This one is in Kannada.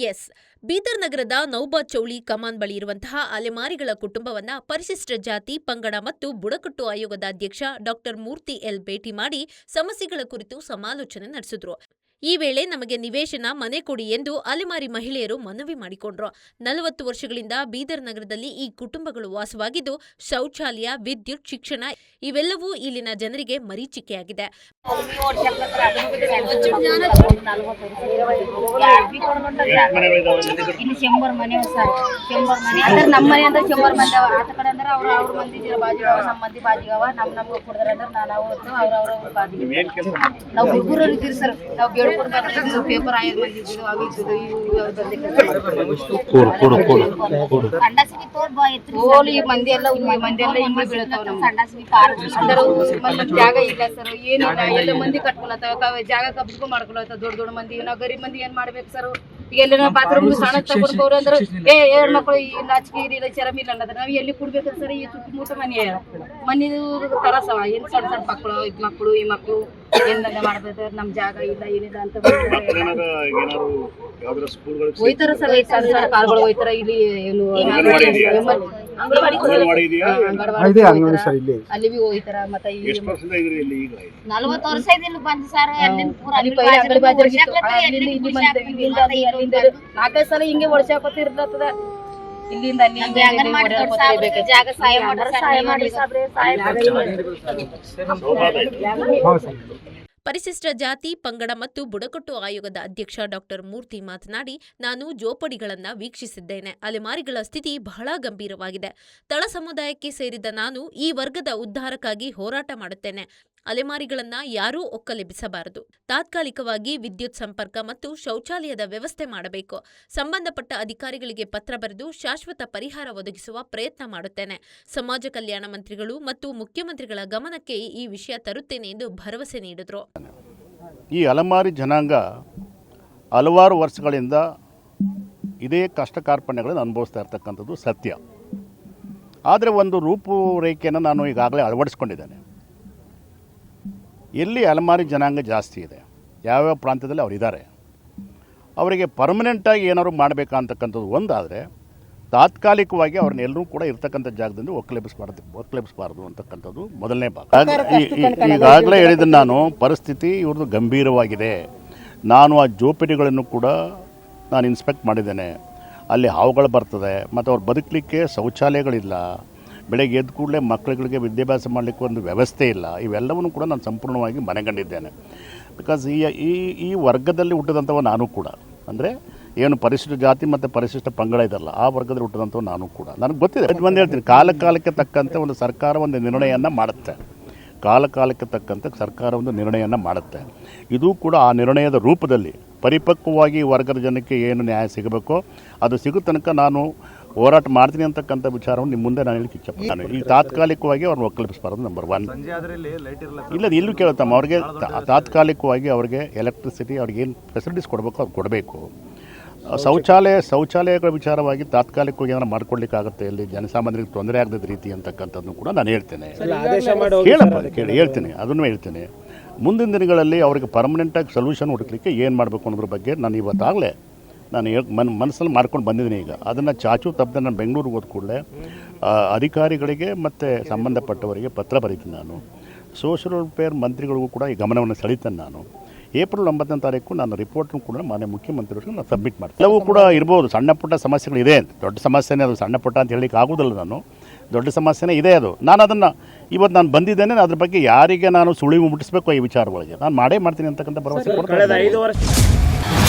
ಎಸ್, ಬೀದರ್ ನಗರದ ನೌಬಾದ್ ಚೌಳಿ ಕಮಾನ್ ಬಳಿ ಇರುವಂತಹ ಅಲೆಮಾರಿಗಳ ಕುಟುಂಬವನ್ನ ಪರಿಶಿಷ್ಟ ಜಾತಿ, ಪಂಗಡ ಮತ್ತು ಬುಡಕಟ್ಟು ಆಯೋಗದ ಅಧ್ಯಕ್ಷ ಡಾ. ಮೂರ್ತಿ ಎಲ್ ಭೇಟಿ ಮಾಡಿ ಸಮಸ್ಯೆಗಳ ಕುರಿತು ಸಮಾಲೋಚನೆ ನಡೆಸಿದ್ರು. ಈ ವೇಳೆ ನಮಗೆ ನಿವೇಶನ, ಮನೆ ಕೊಡಿ ಎಂದು ಅಲೆಮಾರಿ ಮಹಿಳೆಯರು ಮನವಿ ಮಾಡಿಕೊಂಡ್ರು. 40 ವರ್ಷಗಳಿಂದ ಬೀದರ್ ನಗರದಲ್ಲಿ ಈ ಕುಟುಂಬಗಳು ವಾಸವಾಗಿದ್ದು, ಶೌಚಾಲಯ, ವಿದ್ಯುತ್, ಶಿಕ್ಷಣ ಇವೆಲ್ಲವೂ ಇಲ್ಲಿನ ಜನರಿಗೆ ಮರೀಚಿಕೆಯಾಗಿದೆ. ಪೇಪರ್ ಮಂದಿ ಎಲ್ಲ ಹಿಂಗೆ ಜಾಗ ಇಲ್ಲ ಸರ್, ಏನಿಲ್ಲ. ಎಲ್ಲ ಮಂದಿ ಕಟ್ಕೊಳತ್ತಾವ, ಜಾಗ ಕಬ್ಸ್ಕೊಂಡ್ ಮಾಡ್ಕೊಳತ್ತ. ದೊಡ್ಡ ಮಂದಿ ನಾವು ಗರೀಬ್ ಮಂದಿ ಏನ್ ಮಾಡ್ಬೇಕು ಸರ್? ಈಗ ಎಲ್ಲ ಬಾತ್ರೂಮ್ ಸಣ್ಣ ತಗೊಂಡ್ಕೋರು ಅಂದ್ರೆ ಹೆಣ್ಮಕ್ಳು ನಾಚಿಕೆ ಇಲ್ಲ, ಚರಮ್ ಇಲ್ಲ ಅನ್ನೋದ್ರ ನಾವ್ ಎಲ್ಲಿ ಕೊಡ್ಬೇಕ ಸರ್? ಈ ಸುತ್ತಮುತ್ತ ಮನೆದು ತರಸವ ಏನ್ ಸಣ್ಣ ಸಣ್ಣ ಮಕ್ಕಳು, ಮಕ್ಕಳು ಈ ಮಕ್ಕಳು ಏನೆಲ್ಲ ಮಾಡ್ಬೇಕು? ನಮ್ ಜಾಗ ಇಲ್ಲ, ಏನಿಲ್ಲ ಅಂತ ಹೋಯ್ತಾರ ಸರ್. ಸಣ್ಣ ಸಣ್ಣ ಕಾರ್ಗಳು ಹೋಯ್ತಾರ. ಇಲ್ಲಿ ಏನು ಅಲ್ಲಿ ಬಿ ಹೋಯ್ತಾರ. ಮತ್ತೆ 40 ವರ್ಷ ಇದಿಲ್ಲ ಬಂದ್ ಸರ್. ನಾಲ್ಕೈದು ಸಲ ಹಿಂಗೆ ವರ್ಷಾಕೋತಿರ್ತದ. ಇಲ್ಲಿಂದ ಜಾಗ ಸಹಾಯ ಮಾಡಿ. ಪರಿಶಿಷ್ಟ ಜಾತಿ, ಪಂಗಡ ಮತ್ತು ಬುಡಕಟ್ಟು ಆಯೋಗದ ಅಧ್ಯಕ್ಷ ಡಾ. ಮೂರ್ತಿ ಮಾತನಾಡಿ, ನಾನು ಜೋಪಡಿಗಳನ್ನ ವೀಕ್ಷಿಸಿದ್ದೇನೆ. ಅಲೆಮಾರಿಗಳ ಸ್ಥಿತಿ ಬಹಳ ಗಂಭೀರವಾಗಿದೆ. ತಳ ಸಮುದಾಯಕ್ಕೆ ಸೇರಿದ ನಾನು ಈ ವರ್ಗದ ಉದ್ಧಾರಕ್ಕಾಗಿ ಹೋರಾಟ ಮಾಡುತ್ತೇನೆ. ಅಲೆಮಾರಿಗಳನ್ನ ಯಾರೂ ಒಕ್ಕಲೆಬ್ಬಿಸಬಾರದು. ತಾತ್ಕಾಲಿಕವಾಗಿ ವಿದ್ಯುತ್ ಸಂಪರ್ಕ ಮತ್ತು ಶೌಚಾಲಯದ ವ್ಯವಸ್ಥೆ ಮಾಡಬೇಕು. ಸಂಬಂಧಪಟ್ಟ ಅಧಿಕಾರಿಗಳಿಗೆ ಪತ್ರ ಬರೆದು ಶಾಶ್ವತ ಪರಿಹಾರ ಒದಗಿಸುವ ಪ್ರಯತ್ನ ಮಾಡುತ್ತೇನೆ. ಸಮಾಜ ಕಲ್ಯಾಣ ಮಂತ್ರಿಗಳು ಮತ್ತು ಮುಖ್ಯಮಂತ್ರಿಗಳ ಗಮನಕ್ಕೆ ಈ ವಿಷಯ ತರುತ್ತೇನೆ ಎಂದು ಭರವಸೆ ನೀಡಿದರು. ಈ ಅಲೆಮಾರಿ ಜನಾಂಗ ಹಲವಾರು ವರ್ಷಗಳಿಂದ ಇದೇ ಕಷ್ಟ ಕಾರ್ಪಣ್ಯಗಳನ್ನು ಅನುಭವಿಸ್ತಾ ಇರ್ತಕ್ಕಂಥದ್ದು ಸತ್ಯ. ಆದರೆ ಒಂದು ರೂಪುರೇಖೆಯನ್ನು ನಾನು ಈಗಾಗಲೇ ಅಳವಡಿಸ್ಕೊಂಡಿದ್ದೇನೆ. ಎಲ್ಲಿ ಅಲೆಮಾರಿ ಜನಾಂಗ ಜಾಸ್ತಿ ಇದೆ, ಯಾವ್ಯಾವ ಪ್ರಾಂತ್ಯದಲ್ಲಿ ಅವರಿದ್ದಾರೆ, ಅವರಿಗೆ ಪರ್ಮನೆಂಟಾಗಿ ಏನಾದ್ರು ಮಾಡಬೇಕಂತಕ್ಕಂಥದ್ದು ಒಂದಾದರೆ, ತಾತ್ಕಾಲಿಕವಾಗಿ ಅವ್ರನ್ನೆಲ್ಲರೂ ಕೂಡ ಇರ್ತಕ್ಕಂಥ ಜಾಗದಿಂದ ಒಕ್ಕಲೆಬ್ಬಿಸಬಾರ್ದು ಅಂತಕ್ಕಂಥದ್ದು ಮೊದಲನೇ ಭಾಗ. ಈಗಾಗಲೇ ಹೇಳಿದ್ದೀನಿ ನಾನು, ಪರಿಸ್ಥಿತಿ ಇವ್ರದ್ದು ಗಂಭೀರವಾಗಿದೆ. ನಾನು ಆ ಜೋಪಡಿಗಳನ್ನು ಕೂಡ ನಾನು ಇನ್ಸ್ಪೆಕ್ಟ್ ಮಾಡಿದ್ದೇನೆ. ಅಲ್ಲಿ ಹಾವುಗಳು ಬರ್ತದೆ, ಮತ್ತು ಅವ್ರು ಬದುಕಲಿಕ್ಕೆ ಶೌಚಾಲಯಗಳಿಲ್ಲ, ಬೆಳಗ್ಗೆ ಎದ್ದ ಕೂಡಲೇ ಮಕ್ಕಳುಗಳಿಗೆ ವಿದ್ಯಾಭ್ಯಾಸ ಮಾಡಲಿಕ್ಕೆ ಒಂದು ವ್ಯವಸ್ಥೆ ಇಲ್ಲ. ಇವೆಲ್ಲವನ್ನು ಕೂಡ ನಾನು ಸಂಪೂರ್ಣವಾಗಿ ಮನಗಂಡಿದ್ದೇನೆ. ಬಿಕಾಸ್ ಈ ವರ್ಗದಲ್ಲಿ ಹುಟ್ಟಿದಂಥವ ನಾನು ಕೂಡ, ಅಂದರೆ ಏನು ಪರಿಶಿಷ್ಟ ಜಾತಿ ಮತ್ತು ಪರಿಶಿಷ್ಟ ಪಂಗಡ ಇದಲ್ಲ, ಆ ವರ್ಗದಲ್ಲಿ ಹುಟ್ಟಿದಂಥವು ನಾನು ಕೂಡ. ನನಗೆ ಗೊತ್ತಿದೆ. ಒಂದು ಹೇಳ್ತೀನಿ, ಕಾಲಕ್ಕೆ ತಕ್ಕಂತೆ ಒಂದು ಸರ್ಕಾರ ಒಂದು ನಿರ್ಣಯವನ್ನು ಮಾಡುತ್ತೆ. ಕಾಲಕ್ಕೆ ತಕ್ಕಂತೆ ಸರ್ಕಾರ ಒಂದು ನಿರ್ಣಯವನ್ನು ಮಾಡುತ್ತೆ. ಇದು ಕೂಡ ಆ ನಿರ್ಣಯದ ರೂಪದಲ್ಲಿ ಪರಿಪಕ್ವವಾಗಿ ವರ್ಗದ ಜನಕ್ಕೆ ಏನು ನ್ಯಾಯ ಸಿಗಬೇಕೋ ಅದು ಸಿಗೋ ತನಕ ನಾನು ಹೋರಾಟ ಮಾಡ್ತೀನಿ ಅಂತಕ್ಕಂಥ ವಿಚಾರವನ್ನು ನಿಮ್ಮ ಮುಂದೆ ನಾನು ಹೇಳಕ್ಕೆ ಇಚ್ಛಪಡ್ತೀನಿ. ಈಗ ತಾತ್ಕಾಲಿಕವಾಗಿ ಅವ್ರನ್ನ ಒಕ್ಕಲೆಬ್ಬಿಸಬಾರ್ದು, ನಂಬರ್ 1. ಇಲ್ಲ, ಎಲ್ಲೂ ಕೇಳುತ್ತಮ್ಮ, ಅವ್ರಿಗೆ ತಾತ್ಕಾಲಿಕವಾಗಿ ಅವ್ರಿಗೆ ಎಲೆಕ್ಟ್ರಿಸಿಟಿ, ಅವ್ರಿಗೆ ಏನು ಫೆಸಿಲಿಟೀಸ್ ಕೊಡಬೇಕು ಅದು ಕೊಡಬೇಕು. ಶೌಚಾಲಯಗಳ ವಿಚಾರವಾಗಿ ತಾತ್ಕಾಲಿಕವಾಗಿ ಏನಾರು ಮಾಡ್ಕೊಡ್ಲಿಕ್ಕಾಗುತ್ತೆ, ಇಲ್ಲಿ ಜನಸಾಮಾನ್ಯರಿಗೆ ತೊಂದರೆ ಆಗದ ರೀತಿ ಅಂತಕ್ಕಂಥದ್ದನ್ನು ಕೂಡ ನಾನು ಹೇಳ್ತೇನೆ. ಹೇಳ್ತೀನಿ, ಅದನ್ನು ಹೇಳ್ತೀನಿ. ಮುಂದಿನ ದಿನಗಳಲ್ಲಿ ಅವರಿಗೆ ಪರ್ಮನೆಂಟಾಗಿ ಸೊಲ್ಯೂಷನ್ ಹುಡುಕಲಿಕ್ಕೆ ಏನು ಮಾಡಬೇಕು ಅನ್ನೋದ್ರ ಬಗ್ಗೆ ನಾನು ಇವತ್ತಾಗಲೇ ಮನಸ್ಸಲ್ಲಿ ಮಾಡ್ಕೊಂಡು ಬಂದಿದ್ದೀನಿ. ಈಗ ಅದನ್ನು ಚಾಚು ತಪ್ಪದೆ ನಾನು ಬೆಂಗಳೂರಿಗೆ ಹೋದ ಕೂಡಲೇ ಅಧಿಕಾರಿಗಳಿಗೆ ಮತ್ತು ಸಂಬಂಧಪಟ್ಟವರಿಗೆ ಪತ್ರ ಬರೀತೀನಿ. ನಾನು ಸೋಷಿಯಲ್ ವೆಲ್ಫೇರ್ ಮಂತ್ರಿಗಳಿಗೂ ಕೂಡ ಈ ಗಮನವನ್ನು ಸೆಳೀತೇನೆ. ನಾನು ಏಪ್ರಿಲ್ 9ನೇ ತಾರೀಕು ನಾನು ರಿಪೋರ್ಟ್ನು ಕೂಡ ಮಾನ್ಯ ಮುಖ್ಯಮಂತ್ರಿಗಳಿಗೆ ನಾನು ಸಬ್ಮಿಟ್ ಮಾಡ್ತೀನಿ. ಎಲ್ಲವೂ ಕೂಡ ಇರ್ಬೋದು, ಸಣ್ಣ ಪುಟ್ಟ ಸಮಸ್ಯೆಗಳಿದೆ, ದೊಡ್ಡ ಸಮಸ್ಯೆನೇ ಅದು. ಸಣ್ಣ ಪುಟ್ಟ ಅಂತ ಹೇಳಲಿಕ್ಕೆ ಆಗೋದಿಲ್ಲ, ನಾನು ದೊಡ್ಡ ಸಮಸ್ಯೆನೇ ಇದೆ ಅದು. ನಾನು ಅದನ್ನು ಇವತ್ತು ನಾನು ಬಂದಿದ್ದೇನೆ, ಅದ್ರ ಬಗ್ಗೆ ಯಾರಿಗೆ ನಾನು ಸುಳಿವು ಮುಟ್ಟಿಸಬೇಕು ಈ ವಿಚಾರಗಳಿಗೆ ನಾನು ಮಾಡೇ ಮಾಡ್ತೀನಿ ಅಂತಕ್ಕಂಥ ಭರವಸೆ ಕೊಡ್ತೀನಿ.